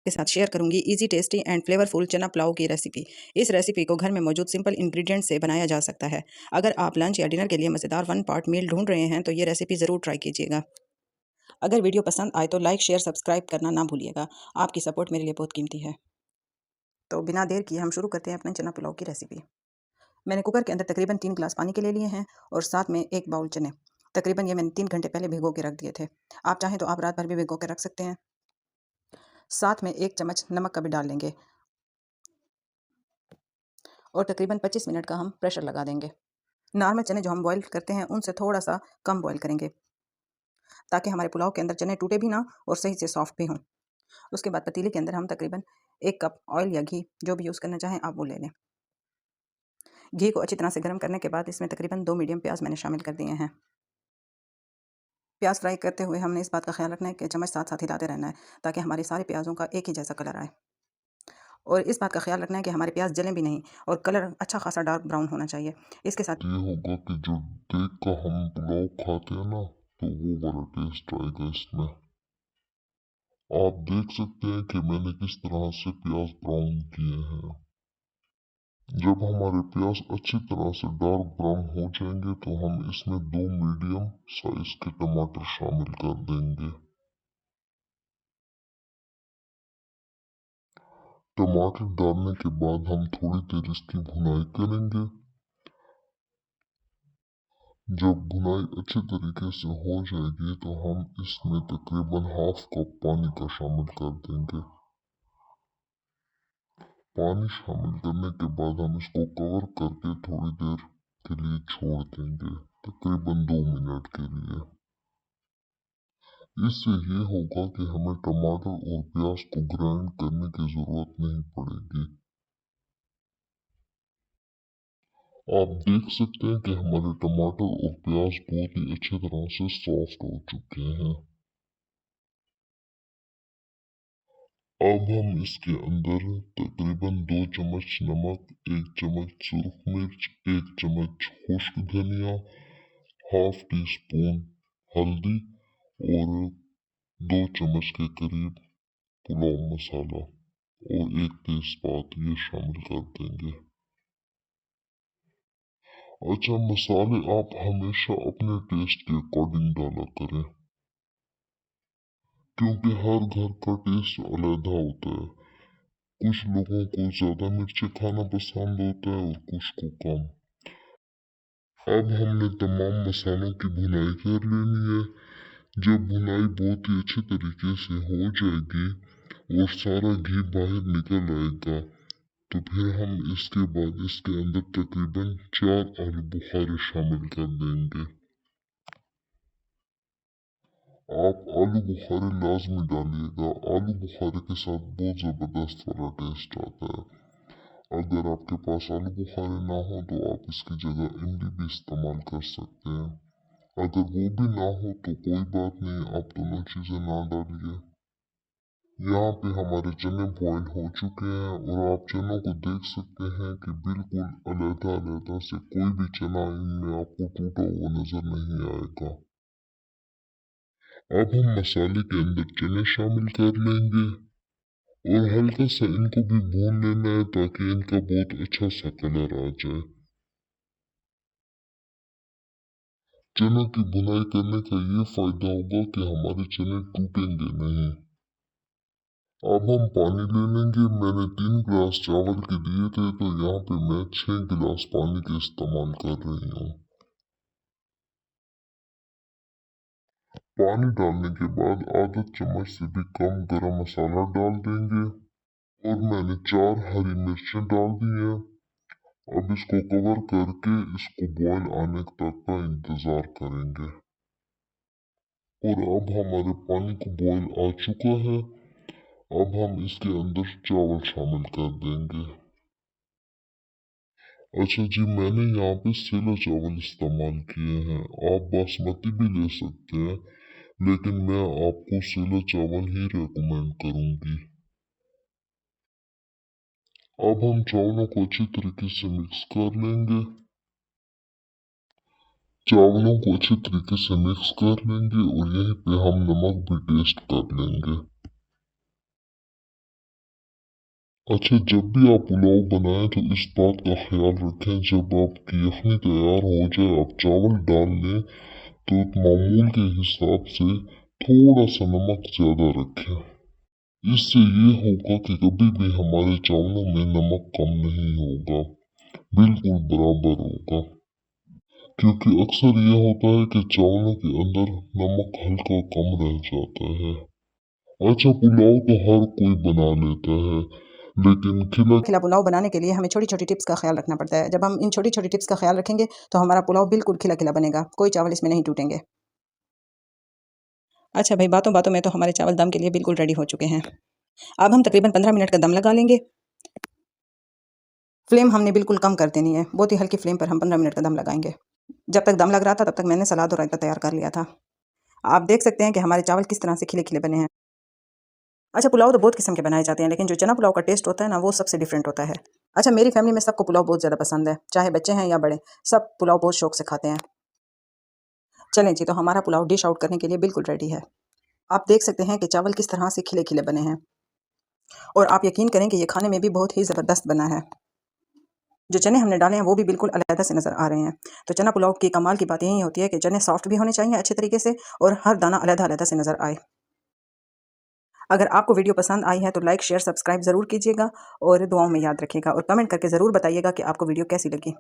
के साथ शेयर करूंगी इजी टेस्टी एंड फ्लेवरफुल चना पुलाव की रेसिपी। इस रेसिपी को घर में मौजूद सिंपल इंग्रेडिएंट से बनाया जा सकता है। अगर आप लंच या डिनर के लिए मज़ेदार वन पार्ट मील ढूंढ रहे हैं तो ये रेसिपी ज़रूर ट्राई कीजिएगा। अगर वीडियो पसंद आए तो लाइक शेयर सब्सक्राइब करना ना भूलिएगा। आपकी सपोर्ट मेरे लिए बहुत कीमती है। तो बिना देर किए हम शुरू करते हैं अपने चना पुलाव की रेसिपी। मैंने कुकर के अंदर तकरीबन 3 गिलास पानी के ले लिए हैं और साथ में 1 बाउल चने। तकरीबन ये मैंने 3 घंटे पहले भिगो के रख दिए थे। आप चाहें तो आप रात भर भी भिगो के रख सकते हैं। साथ में 1 चम्मच नमक का भी डाल लेंगे और तकरीबन 25 मिनट का हम प्रेशर लगा देंगे। नॉर्मल चने जो हम बॉईल करते हैं उनसे थोड़ा सा कम बॉईल करेंगे ताकि हमारे पुलाव के अंदर चने टूटे भी ना और सही से सॉफ्ट भी हों। उसके बाद पतीले के अंदर हम तकरीबन 1 कप ऑयल या घी जो भी यूज़ करना चाहें आप वो ले लें। घी को अच्छी तरह से गर्म करने के बाद इसमें तकरीबन 2 मीडियम प्याज मैंने शामिल कर दिए हैं। प्याज फ्राई करते हुए हमने इस बात का ख्याल रखना है कि चम्मच साथ साथ हिलाते रहना है ताकि हमारे सारे प्याज़ों का एक ही जैसा कलर आए। और इस बात का ख्याल रखना है कि हमारे प्याज जलें भी नहीं और कलर अच्छा खासा डार्क ब्राउन होना चाहिए। इसके साथ ये होगा कि जो देख का हम पुलाव खाते हैं ना, तो वो वाला टेस्ट आएगा इसमें। आप देख सकते हैं कि मैंने किस तरह से प्याज ब्राउन किए हैं। जब हमारे प्याज अच्छी तरह से डार्क ब्राउन हो जाएंगे तो हम इसमें 2 मीडियम साइज के टमाटर शामिल कर देंगे। टमाटर डालने के बाद हम थोड़ी देर इसकी भुनाई करेंगे। जब भुनाई अच्छे तरीके से हो जाएगी तो हम इसमें तकरीबन हाफ कप पानी का शामिल कर देंगे। पानी शामिल करने के बाद हम इसको कवर करके थोड़ी देर के लिए छोड़ देंगे, तकरीबन 2 मिनट के लिए। इससे ये होगा कि हमें टमाटर और प्याज को ग्राइंड करने की ज़रूरत नहीं पड़ेगी। आप देख सकते हैं कि हमारे टमाटर और प्याज बहुत ही अच्छी तरह से सॉफ्ट हो चुके हैं। अब हम इसके अंदर तकरीबन 2 चम्मच नमक, 1 चम्मच सुरख मिर्च, 1 चम्मच खुश्क धनिया, हाफ टी स्पून हल्दी और 2 चम्मच के करीब पुलाव मसाला और 1 तेजपात ये शामिल कर देंगे। अच्छा, मसाले आप हमेशा अपने टेस्ट के अकॉर्डिंग डाला करें क्योंकि हर घर का टेस्ट अलग होता है। कुछ लोगों को ज़्यादा मिर्ची खाना पसंद होता है और कुछ को कम। अब हमने तमाम मसालों की भुनाई कर लेनी है। जब भुनाई बहुत ही अच्छे तरीके से हो जाएगी और सारा घी बाहर निकल आएगा तो फिर हम इसके बाद इसके अंदर तकरीबन 4 आलू बुखारे शामिल कर देंगे। आप आलू बुखारे लाजमी डालिएगा। आलू बुखारे के साथ बहुत ज़बरदस्त वाला टेस्ट आता है। अगर आपके पास आलू बुखारे ना हो तो आप इसकी जगह इमली भी इस्तेमाल कर सकते हैं। अगर वो भी ना हो तो कोई बात नहीं, आप दोनों चीज़ें ना डालिए। यहाँ पे हमारे चने बॉईल हो चुके हैं और आप चनों को देख सकते हैं कि बिल्कुल अलग-अलग से कोई भी चना इनमें आपको टूटा हुआ नजर नहीं आएगा। अब हम मसाले के अंदर चने शामिल कर लेंगे और हल्का सा इनको भी भून लेना है ताकि इनका बहुत अच्छा सा कलर आ जाए। चनों की भुनाई करने का ये फायदा होगा कि हमारे चने टूटेंगे नहीं। अब हम पानी ले लेंगे। मैंने 3 गिलास चावल के दिए थे तो यहाँ पे मैं 6 गिलास पानी के इस्तेमाल कर रही हूँ। पानी डालने के बाद आधा चम्मच से भी कम गरम मसाला डाल देंगे और मैंने 4 हरी मिर्चें डाल दी हैं। अब इसको कवर करके इसको बॉयल आने तक का इंतज़ार करेंगे। और अब हमारे पानी को बॉयल आ चुका है। अब हम इसके अंदर चावल शामिल कर देंगे। अच्छा जी, मैंने यहाँ पे सेला चावल इस्तेमाल किए हैं। आप बासमती भी ले सकते हैं लेकिन मैं आपको सेला चावल ही रेकमेंड करूँगी। अब हम चावलों को अच्छी तरीके से मिक्स कर लेंगे। चावलों को अच्छी तरीके से मिक्स कर लेंगे और यहीं पे हम नमक भी टेस्ट कर लेंगे। अच्छा, जब भी आप पुलाव बनाएं तो इस बात का ख्याल रखें, जब आपकी यखनी तैयार हो जाए आप चावल डाल लें तो मामूल के हिसाब से थोड़ा सा नमक ज़्यादा रखें। इससे ये होगा कि कभी भी हमारे चावलों में नमक कम नहीं होगा, बिल्कुल बराबर होगा। क्योंकि अक्सर ये होता है कि चावलों के अंदर नमक हल्का कम रह जाता है। अच्छा, पुलाव तो हर कोई बना लेता है, लेकिन खिला खिला पुलाव बनाने के लिए हमें छोटी छोटी टिप्स का ख्याल रखना पड़ता है। जब हम इन छोटी छोटी टिप्स का ख्याल रखेंगे तो हमारा पुलाव बिल्कुल खिला खिला बनेगा, कोई चावल इसमें नहीं टूटेंगे। अच्छा भाई, बातों बातों में तो हमारे चावल दम के लिए बिल्कुल रेडी हो चुके हैं। अब हम तकरीबन 15 मिनट का दम लगा लेंगे। फ्लेम हमने बिल्कुल कम कर देनी है, बहुत ही हल्की फ्लेम पर हम 15 मिनट का दम लगाएंगे। जब तक दम लग रहा था तब तक मैंने सलाद और रायता तैयार कर लिया था। आप देख सकते हैं कि हमारे चावल किस तरह से खिले खिले बने हैं। अच्छा, पुलाव तो बहुत किस्म के बनाए जाते हैं, लेकिन जो चना पुलाव का टेस्ट होता है ना, वो सबसे डिफरेंट होता है। अच्छा, मेरी फैमिली में सबको पुलाव बहुत ज़्यादा पसंद है, चाहे बच्चे हैं या बड़े, सब पुलाव बहुत शौक से खाते हैं। चलें जी, तो हमारा पुलाव डिश आउट करने के लिए बिल्कुल रेडी है। आप देख सकते हैं कि चावल किस तरह से खिले खिले बने हैं, और आप यकीन करें कि ये खाने में भी बहुत ही ज़बरदस्त बना है। जो चने हमने डाले हैं वो भी बिल्कुल अलग से नज़र आ रहे हैं। तो चना पुलाव की कमाल की बात यही होती है कि चने सॉफ्ट भी होने चाहिए अच्छे तरीके से, और हर दाना अलग से नज़र आए। अगर आपको वीडियो पसंद आई है तो लाइक, शेयर, सब्सक्राइब ज़रूर कीजिएगा, और दुआओं में याद रखिएगा, और कमेंट करके ज़रूर बताइएगा कि आपको वीडियो कैसी लगी।